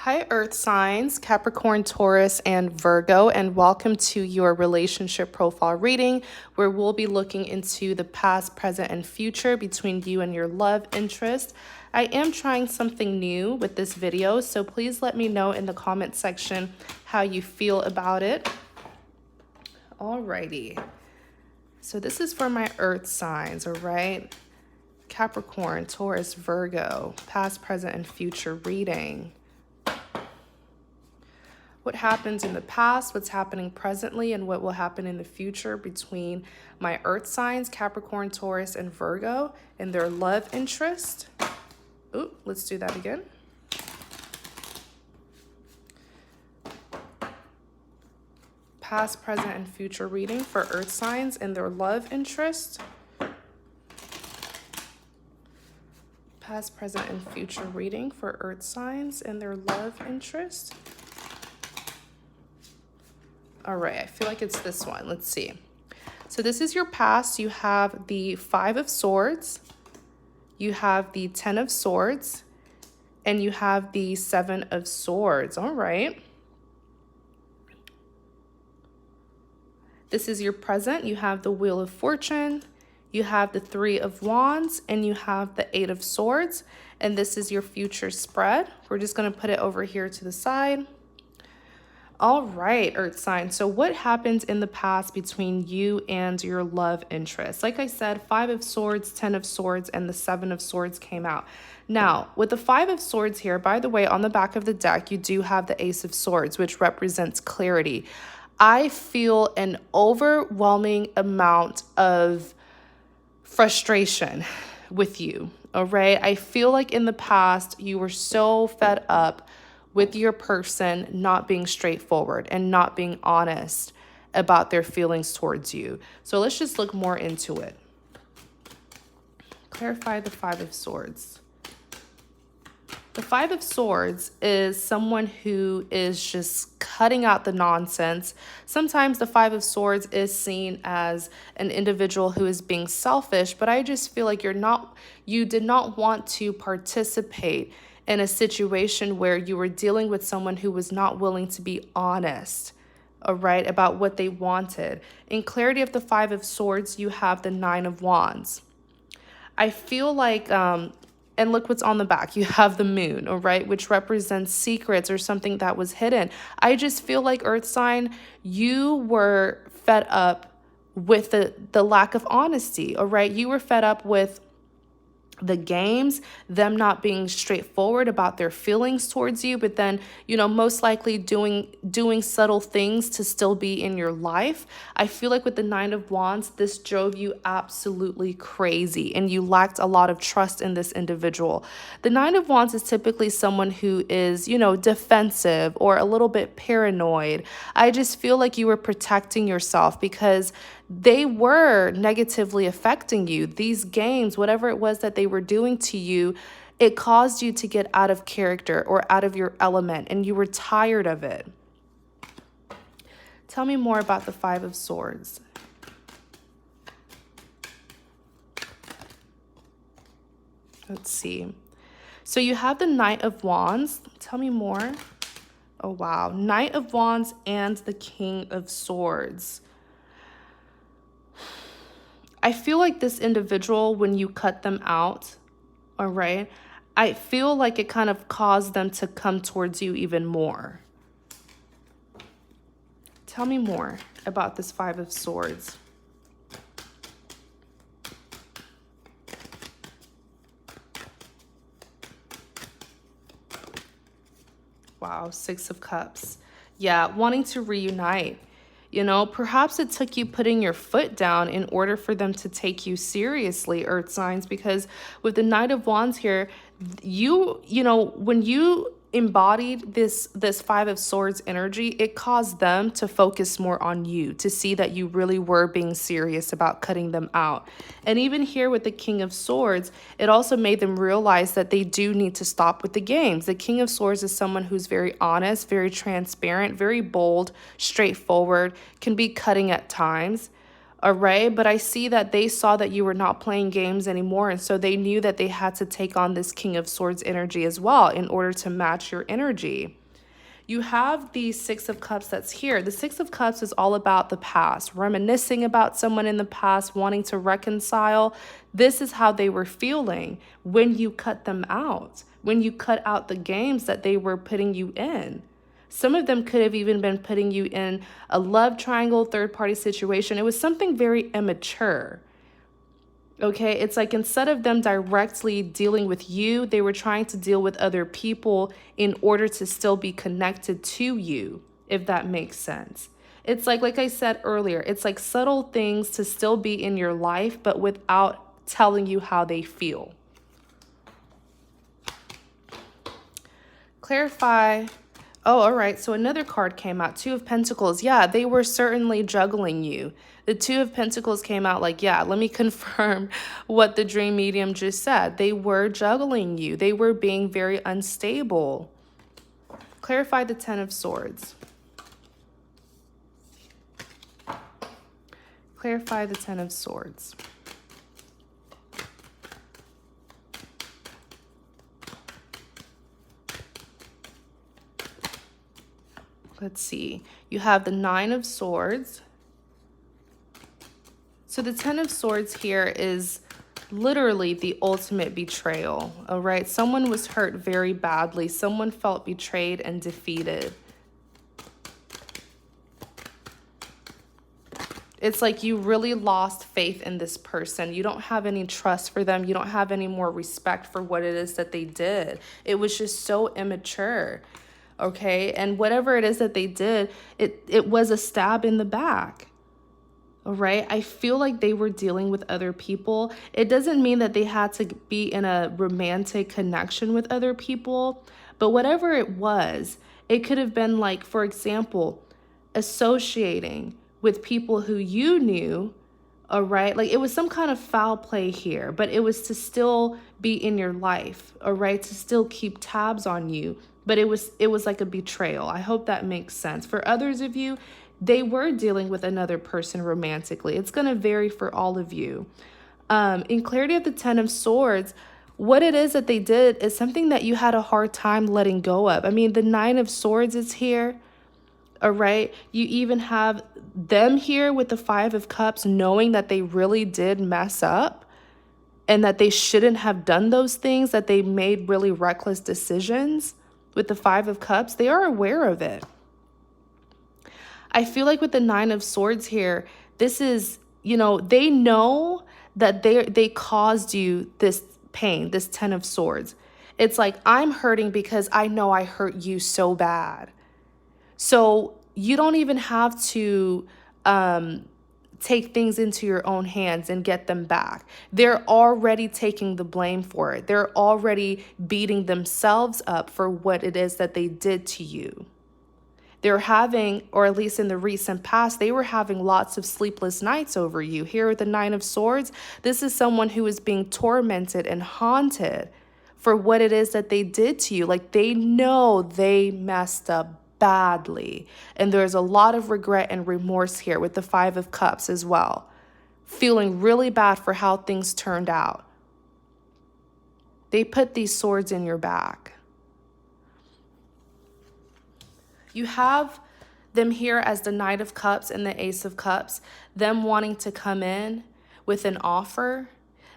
Hi, Earth signs, Capricorn, Taurus, and Virgo, and welcome to your relationship profile reading, where we'll be looking into the past, present, and future between you and your love interest. I am trying something new with this video, so please let me know in the comment section how you feel about it. Alrighty, so this is for my Earth signs, all right? Capricorn, Taurus, Virgo, past, present, and future reading. What happens in the past, what's happening presently, and what will happen in the future between my Earth signs, Capricorn, Taurus, and Virgo, and their love interest. Ooh, let's do that again. Past, present, and future reading for Earth signs and their love interest. Past, present, and future reading for Earth signs and their love interest. All right, I feel like it's this one. Let's see. So this is your past. You have the Five of Swords, you have the Ten of Swords, and you have the Seven of Swords. All right. This is your present. You have the Wheel of Fortune, you have the Three of Wands, and you have the Eight of Swords. And this is your future spread. We're just going to put it over here to the side. All right, Earth sign. So what happened in the past between you and your love interest? Like I said, Five of Swords, Ten of Swords, and the Seven of Swords came out. Now, with the Five of Swords here, by the way, on the back of the deck, you do have the Ace of Swords, which represents clarity. I feel an overwhelming amount of frustration with you, all right? I feel like in the past, you were so fed up with your person not being straightforward and not being honest about their feelings towards you. So let's just look more into it. Clarify the Five of Swords. The Five of Swords is someone who is just cutting out the nonsense. Sometimes the Five of Swords is seen as an individual who is being selfish, but I just feel like you did not want to participate in a situation where you were dealing with someone who was not willing to be honest, all right, about what they wanted. In clarity of the Five of Swords, you have the Nine of Wands. I feel like, and look what's on the back. You have the Moon, all right, which represents secrets or something that was hidden. I just feel like, Earth sign, you were fed up with the lack of honesty, all right? You were fed up with the games, them not being straightforward about their feelings towards you, but then, most likely doing subtle things to still be in your life. I feel like with the Nine of Wands, this drove you absolutely crazy and you lacked a lot of trust in this individual. The Nine of Wands is typically someone who is, defensive or a little bit paranoid. I just feel like you were protecting yourself because they were negatively affecting you. These games, whatever it was that they were doing to you, it caused you to get out of character or out of your element, and you were tired of it. Tell me more about the Five of Swords. Let's see. So you have the Knight of Wands. Tell me more. Oh, wow. Knight of Wands and the King of Swords. I feel like this individual, when you cut them out, all right, I feel like it kind of caused them to come towards you even more. Tell me more about this Five of Swords. Wow, Six of Cups. Yeah, wanting to reunite. Perhaps it took you putting your foot down in order for them to take you seriously, Earth signs, because with the Knight of Wands here, when you embodied this Five of Swords energy, it caused them to focus more on you, to see that you really were being serious about cutting them out. And even here with the King of Swords, it also made them realize that they do need to stop with the games. The King of Swords is someone who's very honest, very transparent, very bold, straightforward, can be cutting at times. All right. But I see that they saw that you were not playing games anymore. And so they knew that they had to take on this King of Swords energy as well in order to match your energy. You have the Six of Cups that's here. The Six of Cups is all about the past, reminiscing about someone in the past, wanting to reconcile. This is how they were feeling when you cut them out, when you cut out the games that they were putting you in. Some of them could have even been putting you in a love triangle, third-party situation. It was something very immature. Okay, it's like instead of them directly dealing with you, they were trying to deal with other people in order to still be connected to you, if that makes sense. It's like I said earlier, it's like subtle things to still be in your life, but without telling you how they feel. Clarify. Oh, all right. So another card came out, Two of Pentacles. Yeah, they were certainly juggling you. The Two of Pentacles came out like, yeah, let me confirm what the dream medium just said. They were juggling you. They were being very unstable. Clarify the Ten of Swords. Clarify the Ten of Swords. Let's see. You have the Nine of Swords. So the Ten of Swords here is literally the ultimate betrayal, all right? Someone was hurt very badly. Someone felt betrayed and defeated. It's like you really lost faith in this person. You don't have any trust for them. You don't have any more respect for what it is that they did. It was just so immature, okay? And whatever it is that they did, it was a stab in the back. All right. I feel like they were dealing with other people. It doesn't mean that they had to be in a romantic connection with other people, but whatever it was, it could have been like, for example, associating with people who you knew. All right. Like it was some kind of foul play here, but it was to still be in your life. All right. To still keep tabs on you. But it was like a betrayal. I hope that makes sense. For others of you, they were dealing with another person romantically. It's going to vary for all of you. In clarity of the Ten of Swords, what it is that they did is something that you had a hard time letting go of. I mean, the Nine of Swords is here. All right. You even have them here with the Five of Cups, knowing that they really did mess up and that they shouldn't have done those things, that they made really reckless decisions. With the Five of Cups, they are aware of it. I feel like with the Nine of Swords here, this is, you know, they know that they caused you this pain, this Ten of Swords. It's like, I'm hurting because I know I hurt you so bad. So you don't even have to take things into your own hands and get them back. They're already taking the blame for it. They're already beating themselves up for what it is that they did to you. They're having, or at least in the recent past, they were having lots of sleepless nights over you. Here with the Nine of Swords, this is someone who is being tormented and haunted for what it is that they did to you. Like they know they messed up badly. And there's a lot of regret and remorse here with the Five of Cups as well. Feeling really bad for how things turned out. They put these swords in your back. You have them here as the Knight of Cups and the Ace of Cups, them wanting to come in with an offer,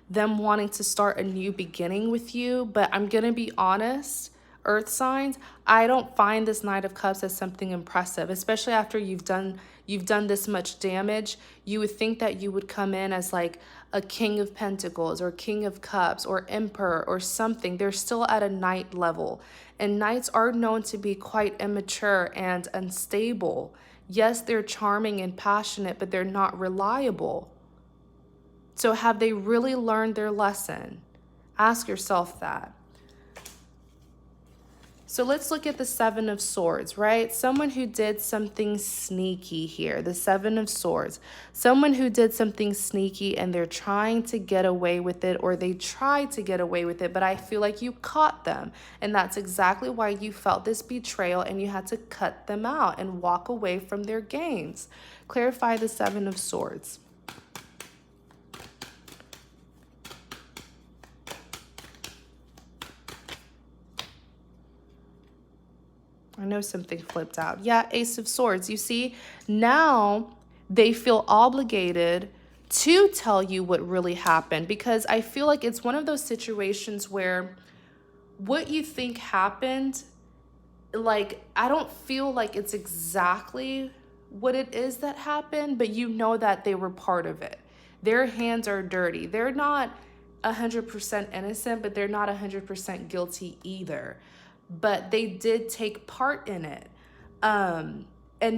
them wanting to start a new beginning with you. But I'm going to be honest, Earth signs, I don't find this Knight of Cups as something impressive, especially after you've done this much damage. You would think that you would come in as like a King of Pentacles or King of Cups or Emperor or something. They're still at a Knight level. And Knights are known to be quite immature and unstable. Yes, they're charming and passionate, but they're not reliable. So have they really learned their lesson? Ask yourself that. So let's look at the Seven of Swords, right? Someone who did something sneaky here, the Seven of Swords. Someone who did something sneaky and they're trying to get away with it, or they tried to get away with it, but I feel like you caught them. And that's exactly why you felt this betrayal and you had to cut them out and walk away from their games. Clarify the Seven of Swords. I know something flipped out. Yeah, Ace of Swords. You see, now they feel obligated to tell you what really happened, because I feel like it's one of those situations where what you think happened, like, I don't feel like it's exactly what it is that happened, but you know that they were part of it. Their hands are dirty. They're not 100% innocent, but they're not 100% guilty either. But they did take part in it. And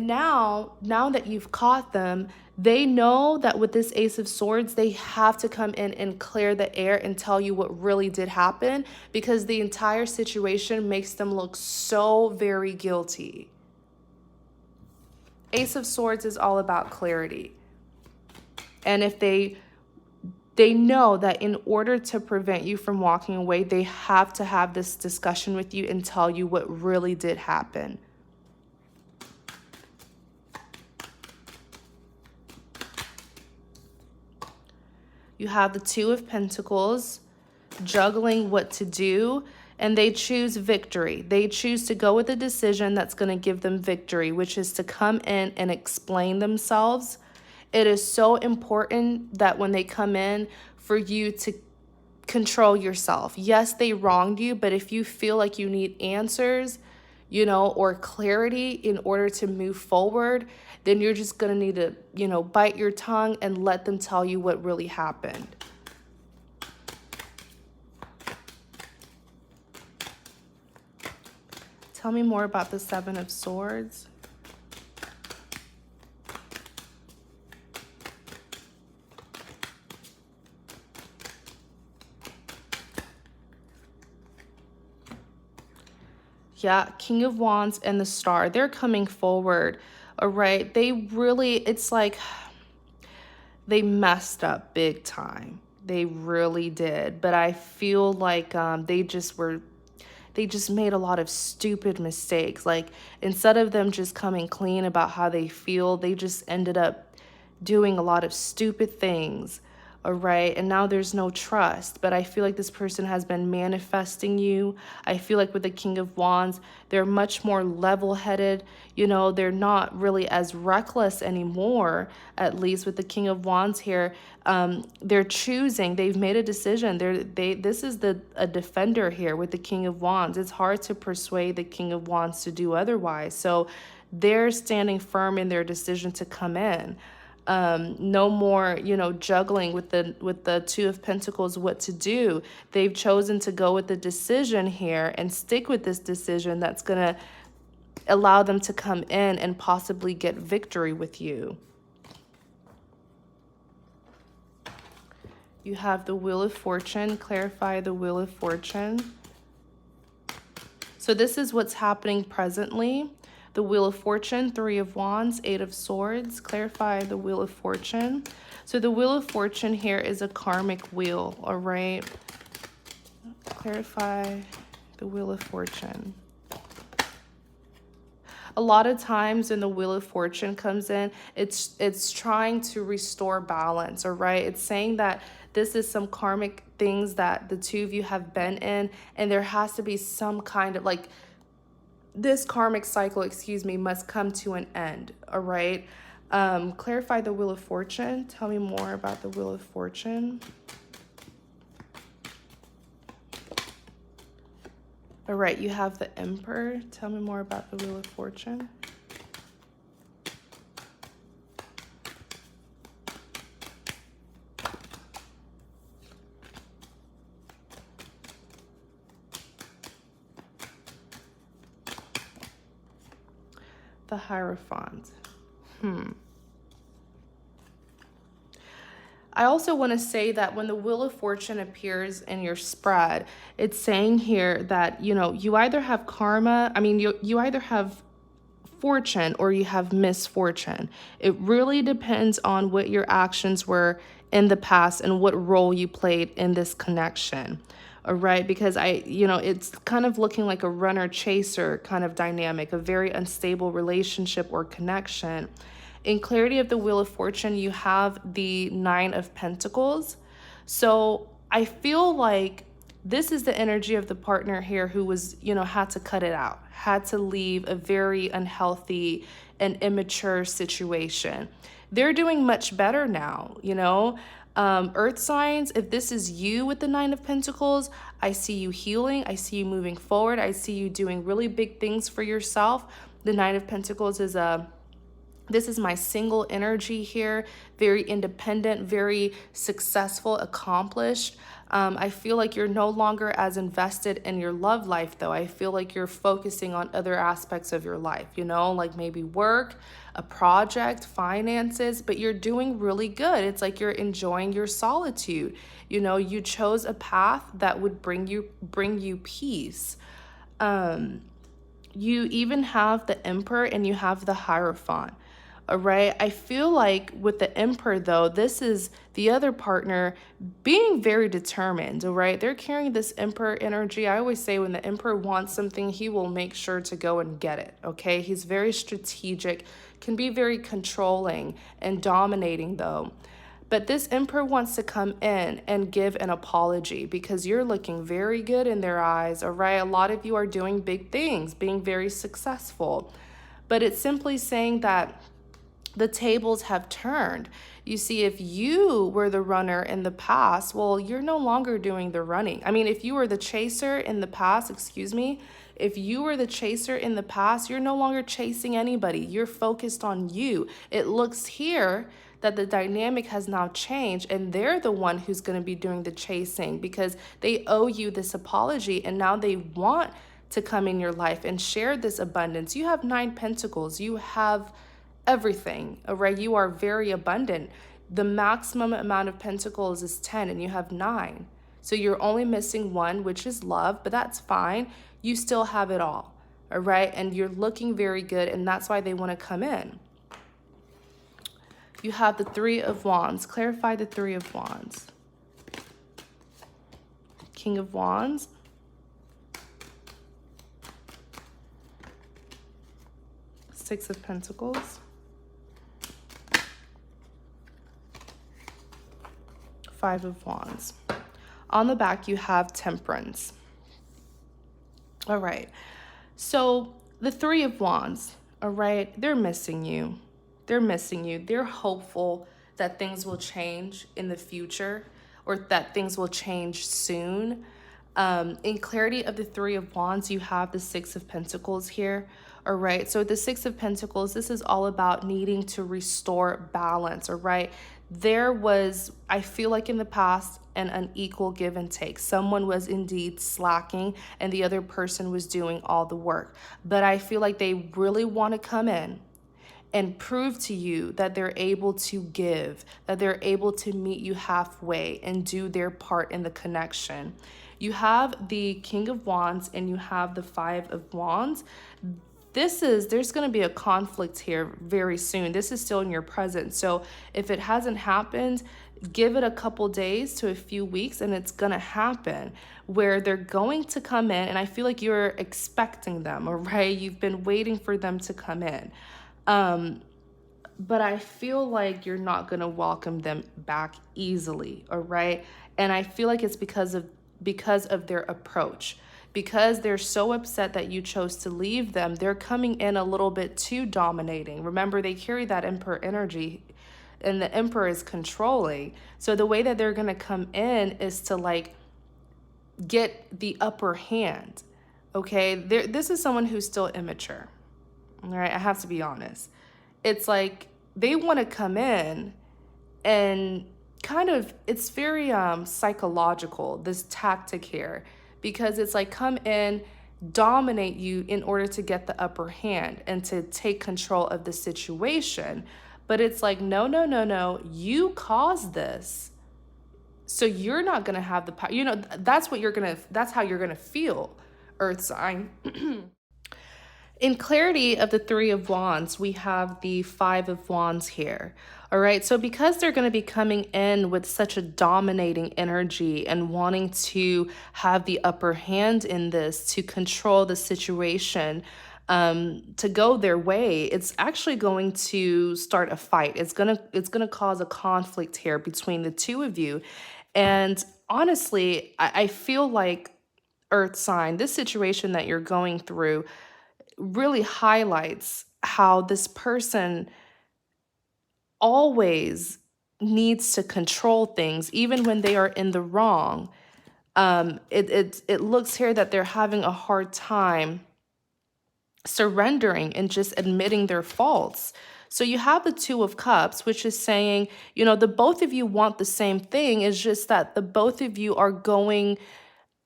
now that you've caught them, they know that with this Ace of Swords, they have to come in and clear the air and tell you what really did happen, because the entire situation makes them look so very guilty. Ace of Swords is all about clarity. And if they know that in order to prevent you from walking away, they have to have this discussion with you and tell you what really did happen. You have the Two of Pentacles, juggling what to do, and they choose victory. They choose to go with a decision that's going to give them victory, which is to come in and explain themselves. It is so important that when they come in, for you to control yourself. Yes, they wronged you, but if you feel like you need answers, or clarity in order to move forward, then you're just going to need to, bite your tongue and let them tell you what really happened. Tell me more about the Seven of Swords. Yeah, King of Wands and the Star, they're coming forward, all right? They really, it's like they messed up big time. They really did. But I feel like they just made a lot of stupid mistakes. Like, instead of them just coming clean about how they feel, they just ended up doing a lot of stupid things. All right. And now there's no trust. But I feel like this person has been manifesting you. I feel like with the King of Wands, they're much more level-headed. They're not really as reckless anymore, at least with the King of Wands here. They're choosing. They've made a decision. This is a defender here with the King of Wands. It's hard to persuade the King of Wands to do otherwise. So they're standing firm in their decision to come in. No more, juggling with the Two of Pentacles, what to do. They've chosen to go with the decision here and stick with this decision that's going to allow them to come in and possibly get victory with you. You have the Wheel of Fortune. Clarify the Wheel of Fortune. So this is what's happening presently. The Wheel of Fortune, Three of Wands, Eight of Swords. Clarify the Wheel of Fortune. So the Wheel of Fortune here is a karmic wheel, all right? Clarify the Wheel of Fortune. A lot of times when the Wheel of Fortune comes in, it's trying to restore balance, all right? It's saying that this is some karmic things that the two of you have been in, and there has to be some kind of like, this karmic cycle, must come to an end, all right? Clarify the Wheel of Fortune. Tell me more about the Wheel of Fortune. All right, you have the Emperor. Tell me more about the Wheel of Fortune. The Hierophant. I also want to say that when the Wheel of Fortune appears in your spread, it's saying here that, you either have karma, you either have fortune or you have misfortune. It really depends on what your actions were in the past and what role you played in this connection. All right, because it's kind of looking like a runner-chaser kind of dynamic, a very unstable relationship or connection. In clarity of the Wheel of Fortune, you have the Nine of Pentacles. So I feel like This is the energy of the partner here who was, had to cut it out, had to leave a very unhealthy and immature situation. They're doing much better now. Earth signs, if this is you with the Nine of Pentacles, I see you healing. I see you moving forward. I see you doing really big things for yourself. The Nine of Pentacles is this is my single energy here, very independent, very successful, accomplished. I feel like you're no longer as invested in your love life, though. I feel like you're focusing on other aspects of your life, like maybe work, a project, finances, but you're doing really good. It's like you're enjoying your solitude. You chose a path that would bring you peace. You even have the Emperor and you have the Hierophant. All right. I feel like with the Emperor, though, this is the other partner being very determined. All right. They're carrying this Emperor energy. I always say when the Emperor wants something, he will make sure to go and get it. Okay. He's very strategic, can be very controlling and dominating, though. But this Emperor wants to come in and give an apology because you're looking very good in their eyes. All right. A lot of you are doing big things, being very successful. But it's simply saying that the tables have turned. You see, if you were the runner in the past, well, you're no longer doing the running. I mean, if you were the chaser in the past, if you were the chaser in the past, you're no longer chasing anybody. You're focused on you. It looks here that the dynamic has now changed and they're the one who's going to be doing the chasing because they owe you this apology and now they want to come in your life and share this abundance. You have 9 Pentacles. You have everything, all right? You are very abundant. The maximum amount of Pentacles is 10 and you have 9. So you're only missing 1, which is love, but that's fine. You still have it all right? And you're looking very good and that's why they want to come in. You have the 3 of Wands. Clarify the 3 of Wands. King of Wands. Six of Pentacles. 5 of Wands. On the back, you have Temperance. All right. So the 3 of Wands, all right, they're missing you. They're missing you. They're hopeful that things will change in the future or that things will change soon. In clarity of the 3 of Wands, you have the 6 of Pentacles here. All right. So the 6 of Pentacles, this is all about needing to restore balance. All right. There was, I feel like in the past, an unequal give and take. Someone was indeed slacking and the other person was doing all the work. But I feel like they really want to come in and prove to you that they're able to give, that they're able to meet you halfway and do their part in the connection. You have the King of Wands and you have the 5 of Wands. There's going to be a conflict here very soon. This is still in your present. So if it hasn't happened, give it a couple days to a few weeks and it's going to happen where they're going to come in. And I feel like you're expecting them, all right? You've been waiting for them to come in. But I feel like you're not going to welcome them back easily, all right? And I feel like it's because of their approach. Because they're so upset that you chose to leave them, they're coming in a little bit too dominating. Remember, they carry that Emperor energy, and the Emperor is controlling. So the way that they're going to come in is to like get the upper hand, okay? This is someone who's still immature, all right? I have to be honest. It's like they want to come in and kind of, it's very psychological, this tactic here. Because it's like come in, dominate you in order to get the upper hand and to take control of the situation. But it's like, no, you caused this. So you're not going to have the power. That's how you're going to feel, Earth sign. In clarity of the 3 of Wands, we have the 5 of Wands here. All right. So because they're going to be coming in with such a dominating energy and wanting to have the upper hand in this, to control the situation, to go their way, it's actually going to start a fight. It's gonna cause a conflict here between the two of you. And honestly, I feel like Earth sign, this situation that you're going through really highlights how this person always needs to control things, even when they are in the wrong. It looks here that they're having a hard time surrendering and just admitting their faults. So you have the Two of Cups, which is saying, the both of you want the same thing. It's just that the both of you are going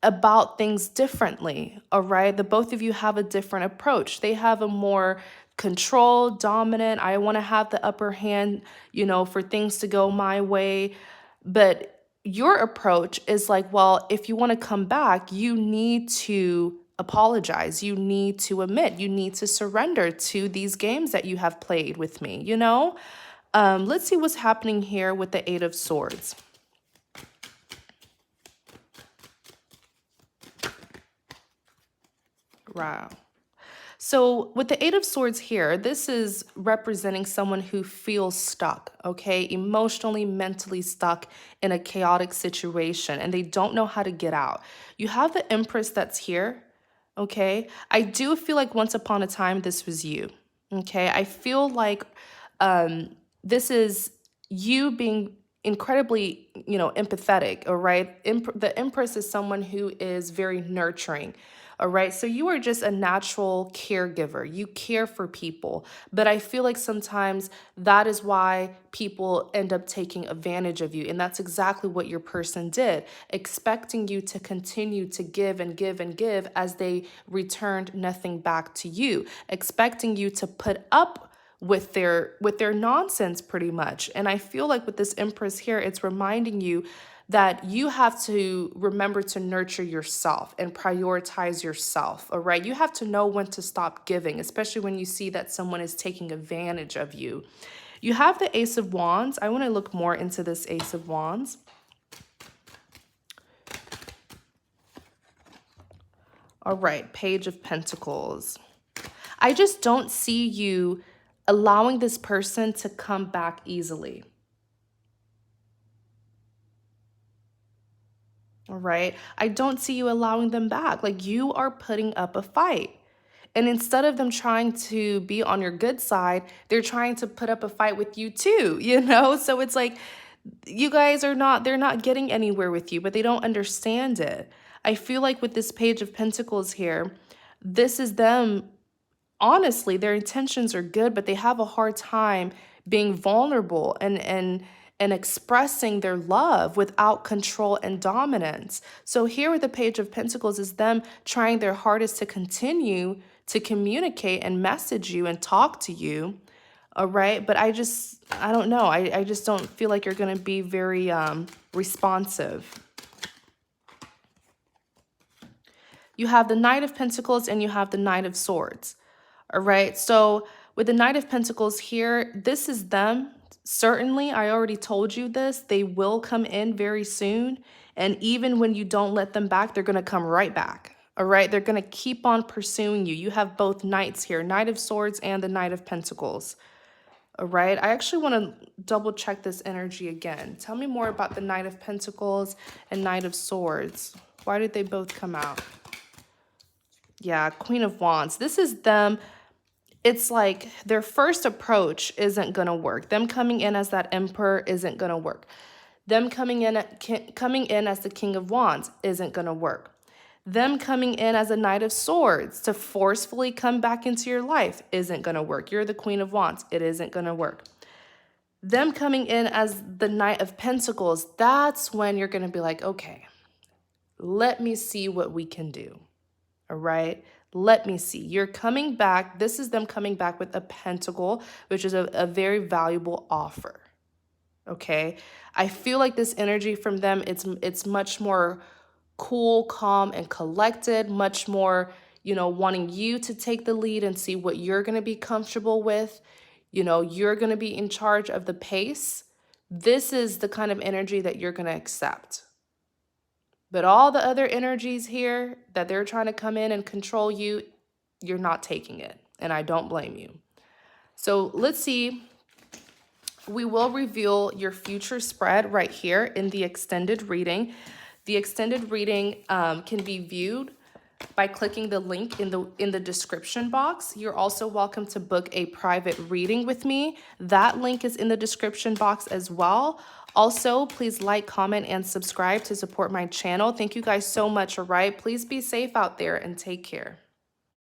about things differently. All right. The both of you have a different approach. They have a more control, dominant, I want to have the upper hand, for things to go my way. But your approach is like, well, if you want to come back, you need to apologize. You need to admit, you need to surrender to these games that you have played with me. Let's see what's happening here with the Eight of Swords. Wow. So with the Eight of Swords here, this is representing someone who feels stuck, okay? Emotionally, mentally stuck in a chaotic situation, and they don't know how to get out. You have the Empress that's here, okay? I do feel like once upon a time, this was you, okay? I feel like this is you being incredibly, empathetic, all right? The Empress is someone who is very nurturing. All right. So you are just a natural caregiver. You care for people. But I feel like sometimes that is why people end up taking advantage of you. And that's exactly what your person did, expecting you to continue to give and give and give as they returned nothing back to you, expecting you to put up with their nonsense pretty much. And I feel like with this Empress here, it's reminding you that you have to remember to nurture yourself and prioritize yourself, all right? You have to know when to stop giving, especially when you see that someone is taking advantage of you. You have the Ace of Wands. I want to look more into this Ace of Wands. All right, Page of Pentacles. I just don't see you allowing this person to come back easily. All right. I don't see you allowing them back. Like, you are putting up a fight. And instead of them trying to be on your good side, they're trying to put up a fight with you too. So it's like you guys they're not getting anywhere with you, but they don't understand it. I feel like with this Page of Pentacles here, this is them. Honestly, their intentions are good, but they have a hard time being vulnerable and expressing their love without control and dominance. So here with the Page of Pentacles is them trying their hardest to continue to communicate and message you and talk to you. All right. But I don't know. I just don't feel like you're going to be very responsive. You have the Knight of Pentacles and you have the Knight of Swords. All right. So with the Knight of Pentacles here, this is them. Certainly, I already told you this. They will come in very soon. And even when you don't let them back, they're going to come right back. All right. They're going to keep on pursuing you. You have both Knights here, Knight of Swords and the Knight of Pentacles. All right. I actually want to double check this energy again. Tell me more about the Knight of Pentacles and Knight of Swords. Why did they both come out? Yeah, Queen of Wands. This is them. It's like their first approach isn't going to work. Them coming in as that Emperor isn't going to work. Them coming in as the King of Wands isn't going to work. Them coming in as a Knight of Swords to forcefully come back into your life isn't going to work. You're the Queen of Wands. It isn't going to work. Them coming in as the Knight of Pentacles, that's when you're going to be like, okay, let me see what we can do. All right. Let me see. You're coming back. This is them coming back with a pentacle, which is a very valuable offer. Okay. I feel like this energy from them, it's much more cool, calm, and collected, much more, wanting you to take the lead and see what you're going to be comfortable with. You're going to be in charge of the pace. This is the kind of energy that you're going to accept. But all the other energies here that they're trying to come in and control you, you're not taking it. And I don't blame you. So let's see We will reveal your future spread right here in the extended reading. The extended reading can be viewed by clicking the link in the description box. You're also welcome to book a private reading with me. That link is in the description box as well. Also, please like, comment, and subscribe to support my channel. Thank you guys so much, all right? Please be safe out there and take care.